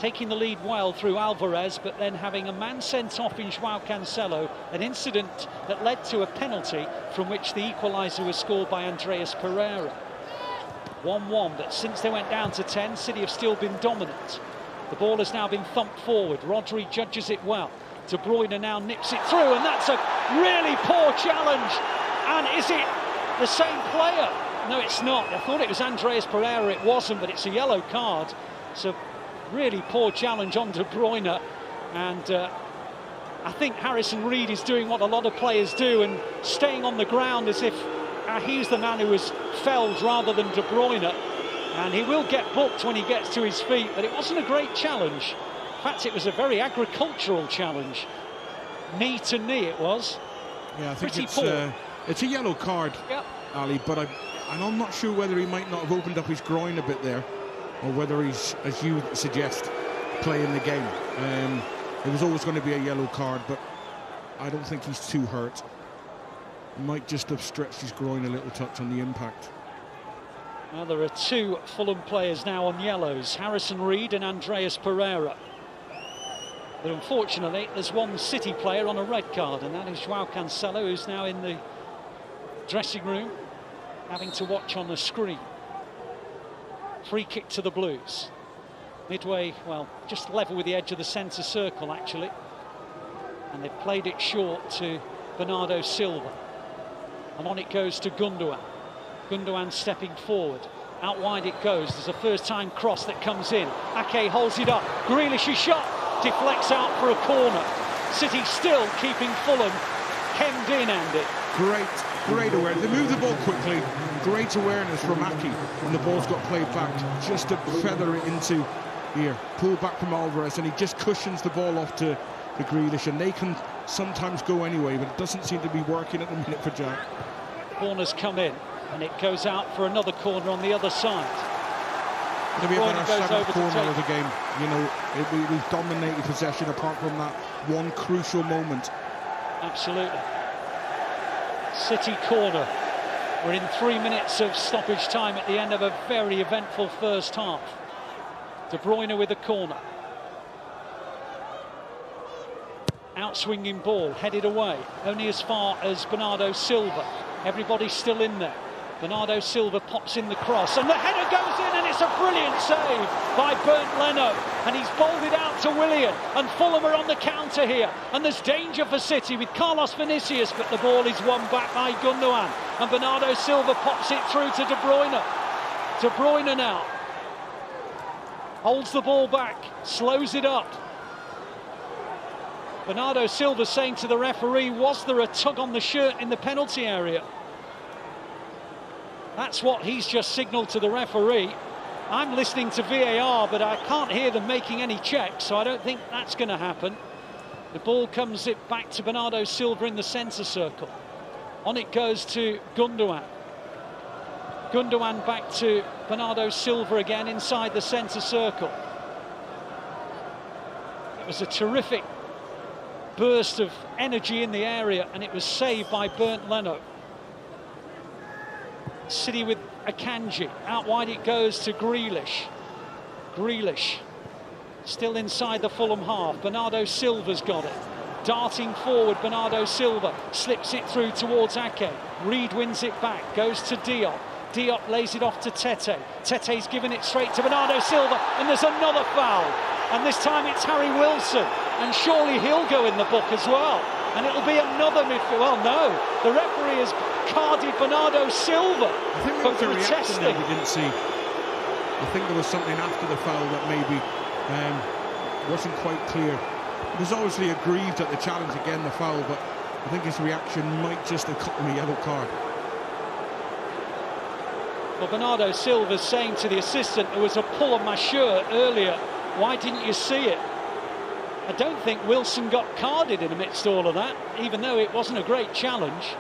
taking the lead well through Alvarez, but then having a man sent off in Joao Cancelo, an incident that led to a penalty from which the equaliser was scored by Andreas Pereira. 1-1, but since they went down to 10, City have still been dominant. The ball has now been thumped forward. Rodri judges it well. De Bruyne now nips it through, and that's a really poor challenge. And is it the same player? No, it's not. I thought it was Andreas Pereira. It wasn't, but it's a yellow card. So really poor challenge on De Bruyne, and I think Harrison Reed is doing what a lot of players do and staying on the ground as if he's the man who was felled rather than De Bruyne, and he will get booked when he gets to his feet. But it wasn't a great challenge. In fact, it was a very agricultural challenge. Knee to knee it was. Yeah, I think it's a yellow card, yep. Ali, but I'm not sure whether he might not have opened up his groin a bit there, or whether he's, as you suggest, playing the game. It was always going to be a yellow card, but I don't think he's too hurt. He might just have stretched his groin a little touch on the impact. Well, there are two Fulham players now on yellows, Harrison Reed and Andreas Pereira. But unfortunately, there's one City player on a red card, and that is Joao Cancelo, who's now in the dressing room, having to watch on the screen. Free kick to the Blues. Midway, well, just level with the edge of the centre circle, actually. And they've played it short to Bernardo Silva. And on it goes to Gundogan. Gundogan stepping forward. Out wide it goes. There's a first-time cross that comes in. Ake holds it up. Grealish's shot deflects out for a corner. City still keeping Fulham hemmed in, Andy. Great awareness. They move the ball quickly. Great awareness from Ake, and the ball's got played back just to feather it into here. Pull back from Alvarez, and he just cushions the ball off to Grealish, and they can sometimes go anyway, but it doesn't seem to be working at the minute for Jack. Corner's come in, and it goes out for another corner on the other side. It'll be about our seventh corner of the game. You know, we've dominated possession apart from that one crucial moment. Absolutely. City corner. We're in 3 minutes of stoppage time at the end of a very eventful first half. De Bruyne with a corner. Outswinging ball, headed away, only as far as Bernardo Silva. Everybody's still in there. Bernardo Silva pops in the cross, and the header goes in, and it's a brilliant save by Bernd Leno. And he's bowled it out to Willian, and Fulham are on the counter here. And there's danger for City with Carlos Vinicius, but the ball is won back by Gundogan. And Bernardo Silva pops it through to De Bruyne. De Bruyne now holds the ball back, slows it up. Bernardo Silva saying to the referee, was there a tug on the shirt in the penalty area? That's what he's just signalled to the referee. I'm listening to VAR, but I can't hear them making any checks, so I don't think that's going to happen. The ball comes it back to Bernardo Silva in the centre circle. On it goes to Gundogan. Gundogan back to Bernardo Silva again inside the centre circle. It was a terrific burst of energy in the area, and it was saved by Bernd Leno. City with Akanji. Out wide it goes to Grealish. Grealish still inside the Fulham half. Bernardo Silva's got it. Darting forward, Bernardo Silva slips it through towards Ake. Reed wins it back, goes to Diop. Diop lays it off to Tete. Tete's given it straight to Bernardo Silva, and there's another foul. And this time it's Harry Wilson, and surely he'll go in the book as well. And it'll be another midfield. Well, no, the referee has carded Bernardo Silva for protesting. We didn't see. I think there was something after the foul that maybe wasn't quite clear. He was obviously aggrieved at the challenge again, the foul, but I think his reaction might just have got him a yellow card. Well, Bernardo Silva's saying to the assistant, there was a pull on my shirt earlier. Why didn't you see it? I don't think Wilson got carded in amidst all of that, even though it wasn't a great challenge.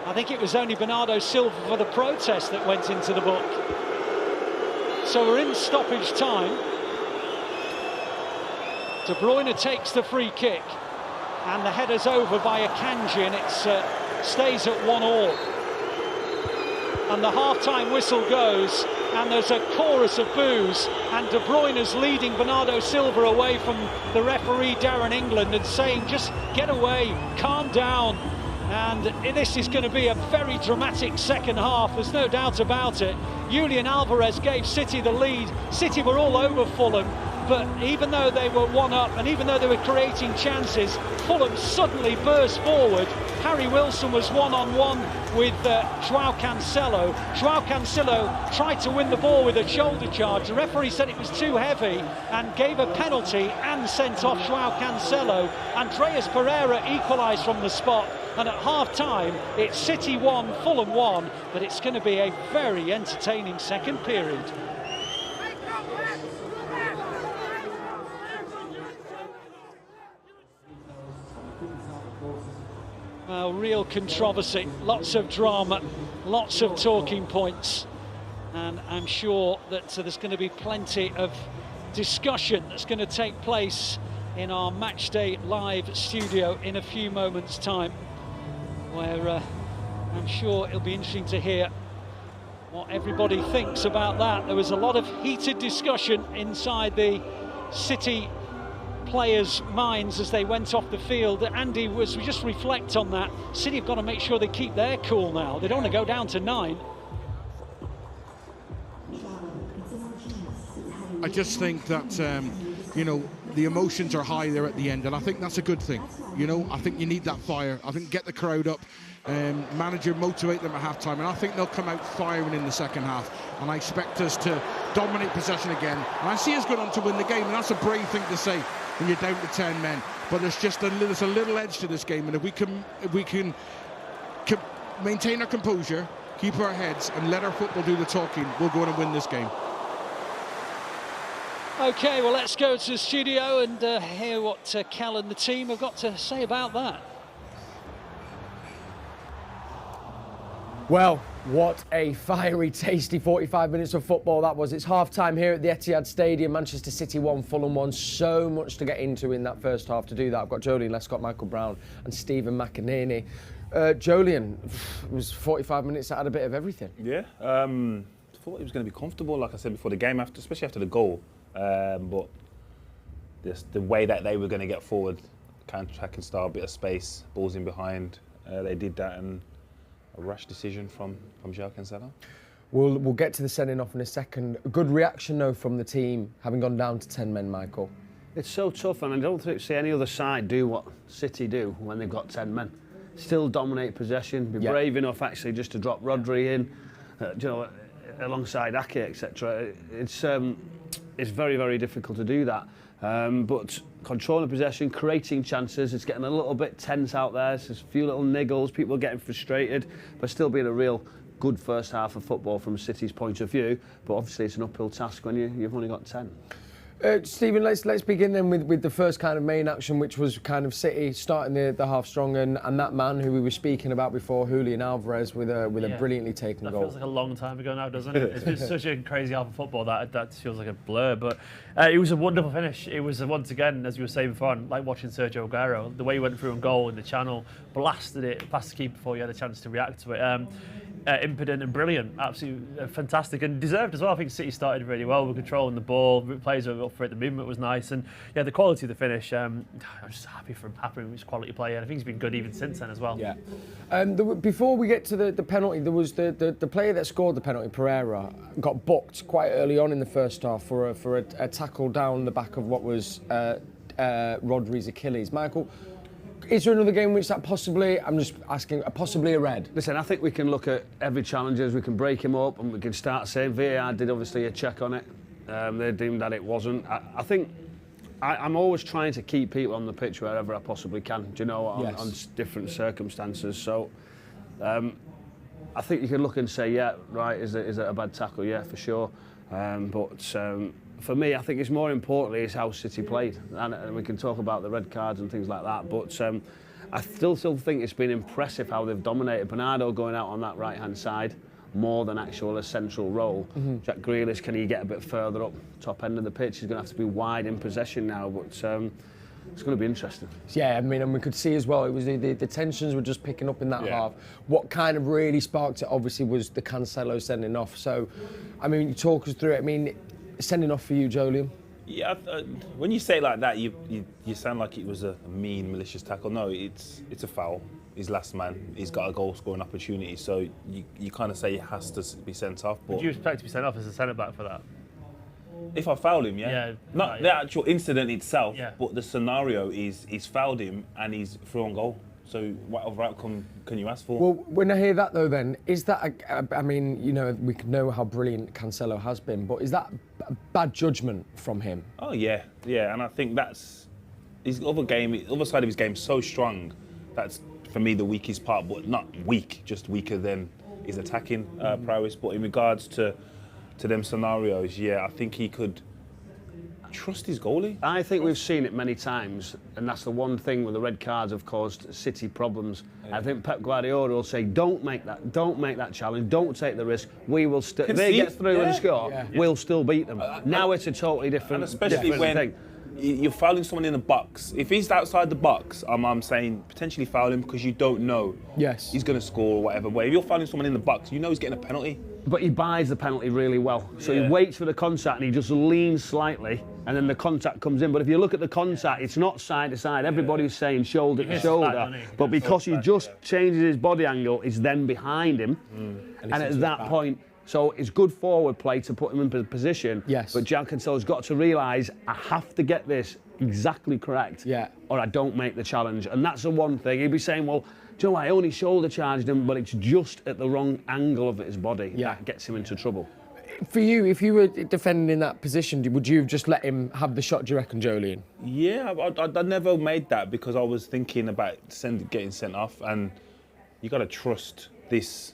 I think it was only Bernardo Silva for the protest that went into the book. So we're in stoppage time. De Bruyne takes the free kick, and the header's over by Akanji, and it stays at 1-1. And the half-time whistle goes, and there's a chorus of boos, and De Bruyne is leading Bernardo Silva away from the referee Darren England and saying, just get away, calm down. And this is going to be a very dramatic second half, there's no doubt about it. Julian Alvarez gave City the lead. City were all over Fulham, but even though they were one up and even though they were creating chances, Fulham suddenly burst forward. Harry Wilson was one-on-one with Joao Cancelo. Joao Cancelo tried to win the ball with a shoulder charge. The referee said it was too heavy and gave a penalty and sent off Joao Cancelo. Andreas Pereira equalised from the spot. And at half-time, it's City 1, Fulham 1, but it's going to be a very entertaining second period. Well, real controversy, lots of drama, lots of talking points, and I'm sure that there's going to be plenty of discussion that's going to take place in our Matchday live studio in a few moments' time, where I'm sure it'll be interesting to hear what everybody thinks about that. There was a lot of heated discussion inside the City players' minds as they went off the field. Andy, was we just reflect on that, City have got to make sure they keep their cool now. They don't want to go down to 9. I just think that, you know, the emotions are high there at the end, and I think that's a good thing. You know, I think you need that fire. I think get the crowd up, manager motivate them at half-time, and I think they'll come out firing in the second half. And I expect us to dominate possession again. And I see us going on to win the game, and that's a brave thing to say when you're down to 10 men. But there's just there's a little edge to this game, and if we can maintain our composure, keep our heads, and let our football do the talking, we'll go on and win this game. OK, well, let's go to the studio and hear what Cel and the team have got to say about that. Well, what a fiery, tasty 45 minutes of football that was. It's half-time here at the Etihad Stadium. Manchester City 1, Fulham 1. So much to get into in that first half. To do that, I've got Joleon Lescott, Michael Brown and Steven McInerney. Joleon, it was 45 minutes that had a bit of everything. Yeah, I thought it was going to be comfortable, like I said before the game, especially after the goal. But the way that they were going to get forward, counter-attacking style, bit of space, balls in behind, they did that, and a rash decision from Joao Cancelo. We'll get to the sending off in a second. A good reaction though from the team, having gone down to 10 men, Michael. It's so tough, and I don't see any other side do what City do when they've got 10 men. Still dominate possession, be brave enough actually just to drop Rodri in, you know, alongside Ake, etc. It's very, very difficult to do that. But controlling possession, creating chances, it's getting a little bit tense out there. There's a few little niggles, people are getting frustrated, but still being a real good first half of football from City's point of view. But obviously it's an uphill task when you've only got 10. Stephen, let's begin then with the first kind of main action, which was kind of City starting the half strong, and that man who we were speaking about before, Julian Alvarez, with a brilliantly taken goal. That feels like a long time ago now, doesn't it? It's been such a crazy half of football that feels like a blur, but it was a wonderful finish. It was, once again, as you were saying before, like watching Sergio Aguero, the way he went through and goal in the channel, blasted it past the keeper before you had a chance to react to it. Impudent and brilliant, absolutely fantastic and deserved as well. I think City started really well with controlling the ball, players were up for it, the movement was nice, and yeah, the quality of the finish. I'm just happy with his quality play, and I think he's been good even since then as well. Yeah. Before we get to the penalty, there was the player that scored the penalty, Pereira, got booked quite early on in the first half for a tackle down the back of what was Rodri's Achilles. Michael, is there another game which that possibly, I'm just asking, possibly a red? Listen, I think we can look at every challenges, we can break him up, and we can start saying VAR did obviously a check on it. They deemed that it wasn't. I think I'm always trying to keep people on the pitch wherever I possibly can, do you know, on different circumstances. So I think you can look and say, yeah, right, is it a bad tackle? Yeah, for sure. For me, I think it's more importantly is how City played, and we can talk about the red cards and things like that. But I still think it's been impressive how they've dominated. Bernardo going out on that right-hand side more than actual a central role. Jack Grealish, can he get a bit further up top end of the pitch? He's going to have to be wide in possession now. But it's going to be interesting. Yeah, I mean, and we could see as well, it was the tensions were just picking up in that half. What kind of really sparked it, obviously, was the Cancelo sending off. So, I mean, you talk us through it. I mean, sending off for you, Joleon? Yeah, when you say it like that, you sound like it was a mean, malicious tackle. No, it's a foul. He's last man. He's got a goal-scoring opportunity, so you kind of say he has to be sent off. But would you expect to be sent off as a centre-back for that? If I fouled him, not the actual incident itself, but the scenario is he's fouled him and he's through on goal. So what other outcome can you ask for? Well, when I hear that though, then is that? I mean, you know, we know how brilliant Cancelo has been, but is that a bad judgment from him? Oh yeah, and I think that's his other side of his game so strong. That's for me the weakest part, but not weak, just weaker than his attacking prowess. But in regards to them scenarios, I think he could trust his goalie. I think we've seen it many times, and that's the one thing where the red cards have caused City problems. I think Pep Guardiola will say, don't make that challenge, don't take the risk, we will still, if they get through and score, we'll still beat them. Now it's a totally different, and especially when thing. You're fouling someone in the box. If he's outside the box, I'm saying potentially foul him because you don't know he's going to score or whatever. But if you're fouling someone in the box, you know he's getting a penalty. But he buys the penalty really well. So he waits for the contact and he just leans slightly and then the contact comes in. But if you look at the contact, it's not side to side. Everybody's saying shoulder to shoulder. But because he just changes his body angle, it's then behind him. And at that point, so it's good forward play to put him in position. Yes. But João Cancelo's got to realise, I have to get this exactly correct. Or I don't make the challenge. And that's the one thing. He'd be saying, well, do you know what, I only shoulder charged him, but it's just at the wrong angle of his body that gets him into trouble. For you, if you were defending in that position, would you have just let him have the shot, do you reckon, Joleon? Yeah, I never made that because I was thinking about getting sent off, and you got to trust this.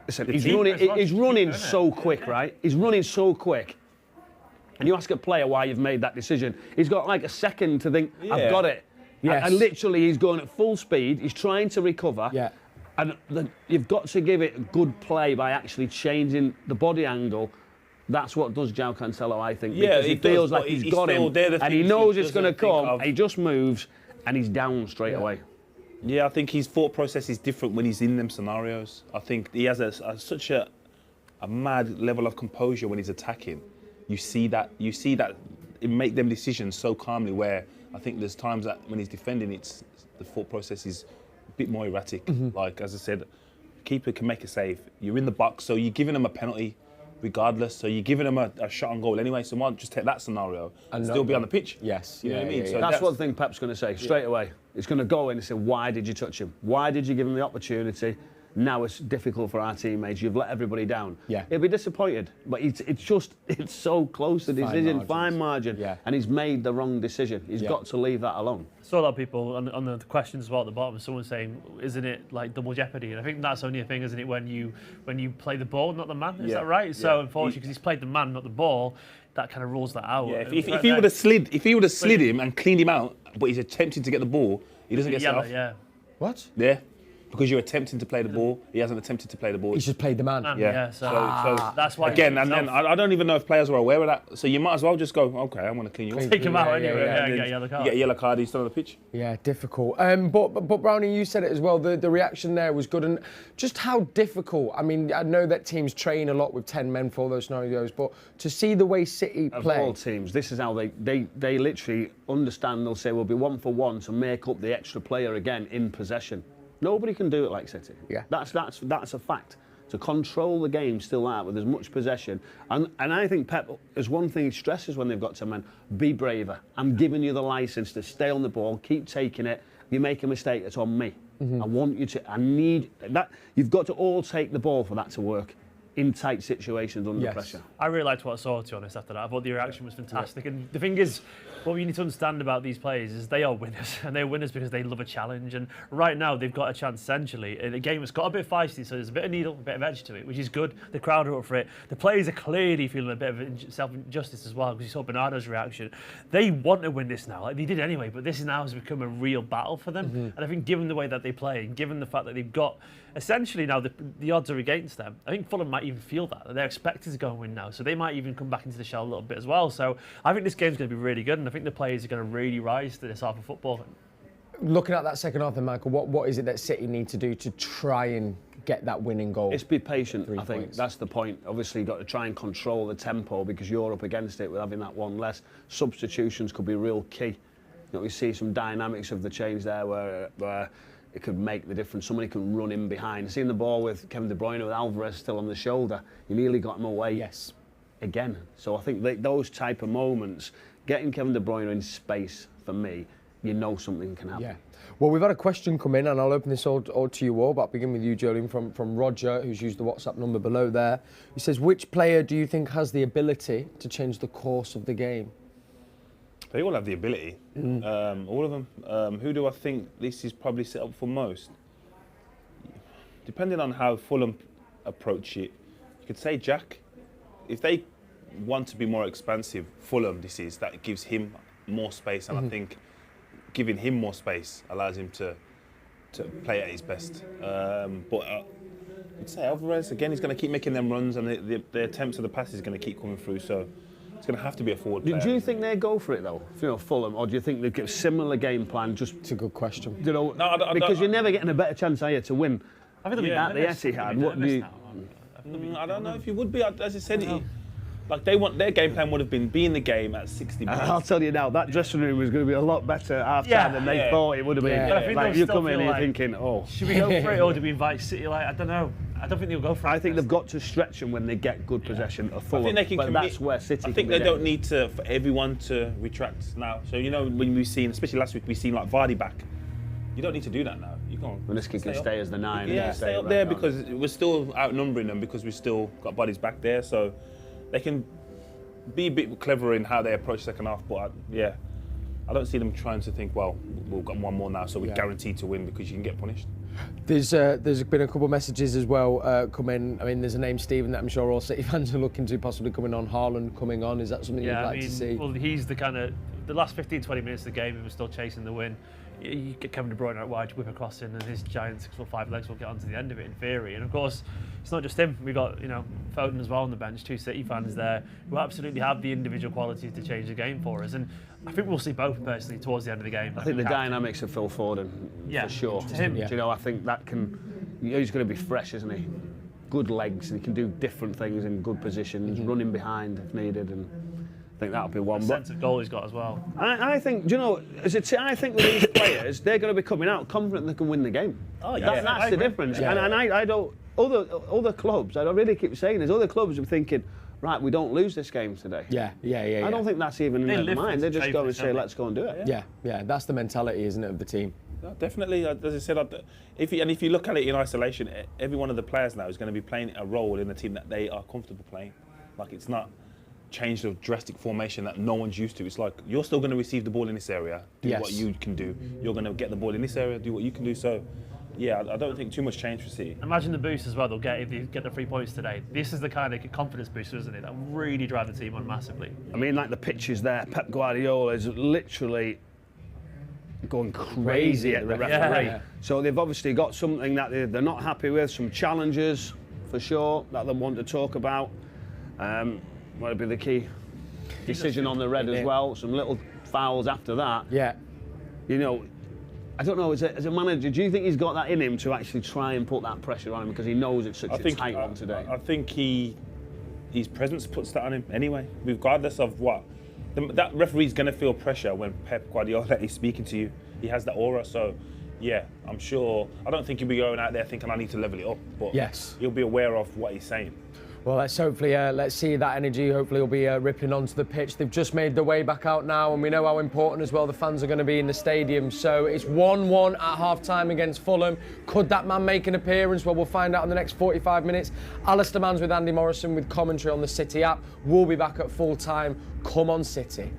Listen, he's running so quick, right? He's running so quick. And you ask a player why you've made that decision, he's got like a second to think, I've got it. And literally, he's going at full speed. He's trying to recover. And you've got to give it good play by actually changing the body angle. That's what does João Cancelo, I think. Because he feels like he's got him, and he knows it's going to come. And he just moves, and he's down straight away. Yeah, I think his thought process is different when he's in them scenarios. I think he has such a mad level of composure when he's attacking. You see that it make them decisions so calmly. Where I think there's times that when he's defending, the thought process is a bit more erratic. Like as I said, keeper can make a save. You're in the box, so you're giving him a penalty regardless. So you're giving him a shot on goal anyway. So why not just take that scenario and still be on the pitch? Yes. You know what I mean? So that's one thing Pep's going to say straight away. He's going to go in and say, why did you touch him? Why did you give him the opportunity? Now it's difficult for our teammates. You've let everybody down. He'll be disappointed, but it's so close. The decision, fine margin, and he's made the wrong decision. He's got to leave that alone. So a lot of people on the questions as well at the bottom, someone saying, isn't it like double jeopardy? And I think that's only a thing, isn't it, when you play the ball, not the man? Is that right? So unfortunately, because he's played the man, not the ball, that kind of rules that out. Yeah, if he would have slid him and cleaned him out, but he's attempting to get the ball, he doesn't get sent off. What? Yeah. Because you're attempting to play the ball, he hasn't attempted to play the ball. He's just played the man. So that's why. Again, and then I don't even know if players are aware of that. So you might as well just go, okay, I'm going to clean you off. Take him out anyway. And get a yellow card. You get a yellow card, he's still on the pitch. Yeah, difficult. But Brownie, you said it as well. The reaction there was good, and just how difficult. I mean, I know that teams train a lot with 10 men for those scenarios, but to see the way City play. Of all teams, this is how they literally understand. They'll say we'll be 1 for 1 to make up the extra player again in possession. Nobody can do it like City. That's a fact. To control the game still out with as much possession. And I think Pep, there's one thing he stresses when they've got 10 men, be braver. I'm giving you the licence to stay on the ball, keep taking it. If you make a mistake, it's on me. I need that. You've got to all take the ball for that to work in tight situations under pressure. I really liked what I saw, to be honest, after that. I thought the reaction was fantastic. And the thing is, what we need to understand about these players is they are winners, and they're winners because they love a challenge. And right now, they've got a chance, essentially, in a game that's got a bit feisty, so there's a bit of needle, a bit of edge to it, which is good. The crowd are up for it. The players are clearly feeling a bit of self-injustice as well, because you saw Bernardo's reaction. They want to win this now, like they did anyway, but this now has become a real battle for them. And I think given the way that they play, and given the fact that they've got essentially now the odds are against them. I think Fulham might even feel that they're expected to go and win now, so they might even come back into the shell a little bit as well. So I think this game's going to be really good, and I think the players are going to really rise to this half of football. Looking at that second half, then, Michael, what is it that City need to do to try and get that winning goal? It's be patient. I think points. that's the point. Obviously, you've got to try and control the tempo because you're up against it with having that one less. Substitutions could be real key. You know, we see some dynamics of the change there where it could make the difference. Somebody can run in behind. Seeing the ball with Kevin De Bruyne with Alvarez still on the shoulder, you nearly got him away. Yes. Again. So I think those type of moments, getting Kevin De Bruyne in space, for me, you know something can happen. Yeah. Well, we've had a question come in, and I'll open this all to you all, but I'll begin with you, Julian, from Roger, who's used the WhatsApp number below there. He says, which player do you think has the ability to change the course of the game? They all have the ability, all of them. Who do I think this is probably set up for most? Depending on how Fulham approach it, you could say Jack. If they want to be more expansive, Fulham, that gives him more space, and I think giving him more space allows him to play at his best. But I'd say Alvarez, again, he's going to keep making them runs, and the attempts of the pass is going to keep coming through, so it's going to have to be a forward player. Do you think they go for it, though, Fulham, or do you think they get a similar game plan? It's a good question. You know, because you're never getting a better chance, are you, to win I think at the Etihad? What do you... I don't know if you would be, as I said, their game plan would have been be in the game at 60 minutes. I'll tell you now, that dressing room was going to be a lot better at half-time than they thought it would have been. But I think like, you come in here thinking, oh... Should we go for it, or do we invite City? I don't know. I don't think they'll go for it. I think they've got to stretch them when they get good possession of Fulham. I think they can that's where City I think they don't need for everyone to retract now. So, when we've seen, especially last week, we've seen like Vardy back. You don't need to do that now. You can't. When this kid can stay as the 9. Yeah, stay up there because we're still outnumbering them because we've still got bodies back there. So they can be a bit clever in how they approach second half. But I don't see them trying to think, well, we've got one more now, so we're guaranteed to win because you can get punished. There's been a couple of messages as well come in. I mean, there's a name, Stephen, that I'm sure all City fans are looking to possibly coming on. Haaland coming on. Is that something you'd like to see? Well, he's the kind of... The last 15, 20 minutes of the game, he was still chasing the win. You get Kevin De Bruyne out wide, whip across in, and his giant 6'5" legs will get onto the end of it in theory. And of course, it's not just him. We've got Foden as well on the bench, 2 City fans there who absolutely have the individual qualities to change the game for us. And I think we'll see both personally towards the end of the game. I think the dynamics of Phil Foden, for sure. To him, I think that can. He's going to be fresh, isn't he? Good legs, and he can do different things in good positions, running behind if needed, and I think that'll be one. The sense of goal he's got as well. I think, I think with these players, they're going to be coming out confident they can win the game. Oh yeah, that's the difference. Yeah. And I don't. Other clubs, I really keep saying this. Other clubs are thinking, right, we don't lose this game today. Yeah. I don't think that's even in their mind. They just go and say, let's go and do it. Yeah. That's the mentality, isn't it, of the team? No, definitely. As I said, if you look at it in isolation, every one of the players now is going to be playing a role in the team that they are comfortable playing. Like, it's not changed a drastic formation that no one's used to. It's like, you're still going to receive the ball in this area, do what you can do. You're going to get the ball in this area, do what you can do. So, I don't think too much change for City. Imagine the boost as well they'll get if they get the 3 points today. This is the kind of confidence booster, isn't it? That will really drive the team on massively. I mean, like the pitches there, Pep Guardiola is literally going crazy at the referee. Yeah. So they've obviously got something that they're not happy with, some challenges for sure that they want to talk about. What'll be the key decision on the red as well? Some little fouls after that. Yeah. I don't know, as a manager, do you think he's got that in him to actually try and put that pressure on him because he knows it's such a tight one today? I think his presence puts that on him anyway, regardless of what. That referee's going to feel pressure when Pep Guardiola is speaking to you. He has that aura, so I'm sure. I don't think he'll be going out there thinking I need to level it up, but he'll be aware of what he's saying. Well, let's see that energy. Hopefully he'll be ripping onto the pitch. They've just made their way back out now, and we know how important as well the fans are going to be in the stadium. So it's 1-1 at half-time against Fulham. Could that man make an appearance? Well, we'll find out in the next 45 minutes. Alistair Mann's with Andy Morrison with commentary on the City app. We'll be back at full time. Come on, City.